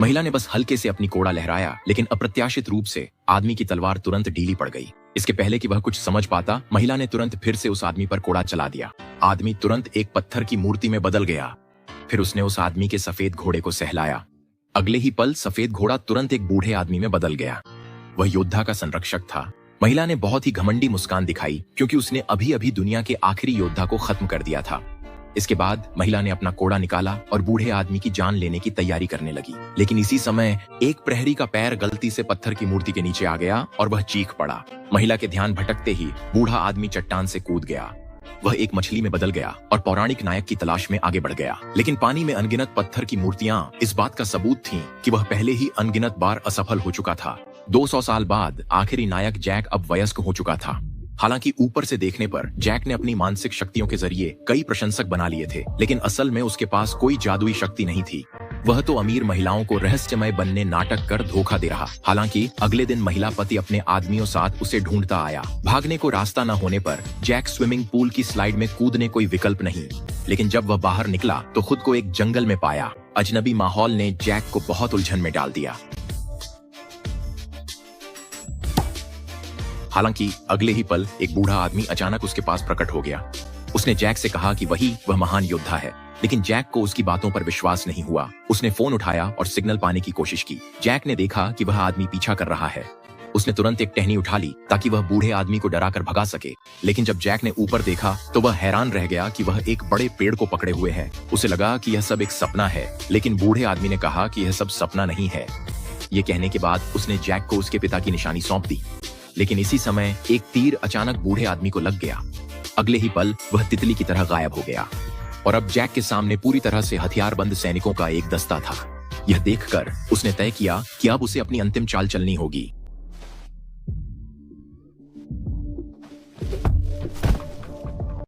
महिला ने बस हल्के से अपनी कोड़ा लहराया, लेकिन अप्रत्याशित रूप से आदमी की तलवार तुरंत ढीली पड़ गई। इसके पहले कि वह कुछ समझ पाता, महिला ने तुरंत फिर से उस आदमी पर कोड़ा चला दिया। आदमी तुरंत एक पत्थर की मूर्ति में बदल गया। फिर उसने उस आदमी के सफेद घोड़े को सहलाया। अगले ही पल सफेद घोड़ा तुरंत एक बूढ़े आदमी में बदल गया। वह योद्धा का संरक्षक था। महिला ने बहुत ही घमंडी मुस्कान दिखाई, क्योंकि उसने अभी अभी दुनिया के आखिरी योद्धा को खत्म कर दिया था। इसके बाद महिला ने अपना कोड़ा निकाला और बूढ़े आदमी की जान लेने की तैयारी करने लगी। लेकिन इसी समय एक प्रहरी का पैर गलती से पत्थर की मूर्ति के नीचे आ गया और वह चीख पड़ा। महिला के ध्यान भटकते ही बूढ़ा आदमी चट्टान से कूद गया। वह एक मछली में बदल गया और पौराणिक नायक की तलाश में आगे बढ़ गया। लेकिन पानी में अनगिनत पत्थर की मूर्तियां इस बात का सबूत थीं कि वह पहले ही अनगिनत बार असफल हो चुका था। 200 साल बाद आखिरी नायक जैक अब वयस्क हो चुका था। हालांकि ऊपर से देखने पर जैक ने अपनी मानसिक शक्तियों के जरिए कई प्रशंसक बना लिए थे, लेकिन असल में उसके पास कोई जादुई शक्ति नहीं थी। वह तो अमीर महिलाओं को रहस्यमय बनने नाटक कर धोखा दे रहा। हालांकि अगले दिन महिला पति अपने आदमियों साथ उसे ढूंढता आया। भागने को रास्ता न होने पर जैक स्विमिंग पूल की स्लाइड में कूदने कोई विकल्प नहीं, लेकिन जब वह बाहर निकला तो खुद को एक जंगल में पाया। अजनबी माहौल ने जैक को बहुत उलझन में डाल दिया। हालांकि अगले ही पल एक बूढ़ा आदमी अचानक उसके पास प्रकट हो गया। उसने जैक से कहा कि वह महान योद्धा है, लेकिन जैक को उसकी बातों पर विश्वास नहीं हुआ। उसने फोन उठाया और सिग्नल पाने की कोशिश की। जैक ने देखा कि वह आदमी पीछा कर रहा है। उसने तुरंत एक टहनी उठा ली ताकि वह बूढ़े आदमी को डराकर भगा सके। लेकिन जब जैक ने ऊपर देखा तो वह हैरान रह गया कि वह एक बड़े पेड़ को पकड़े हुए है। उसे लगा कि यह सब एक सपना है, लेकिन बूढ़े आदमी ने कहा कि यह सब सपना नहीं है। ये कहने के बाद उसने जैक को उसके पिता की निशानी सौंप दी। लेकिन इसी समय एक तीर अचानक बूढ़े आदमी को लग गया। अगले ही पल वह तितली की तरह गायब हो गया और अब जैक के सामने पूरी तरह से हथियारबंद सैनिकों का एक दस्ता था। यह देखकर उसने तय किया कि अब उसे अपनी अंतिम चाल चलनी होगी।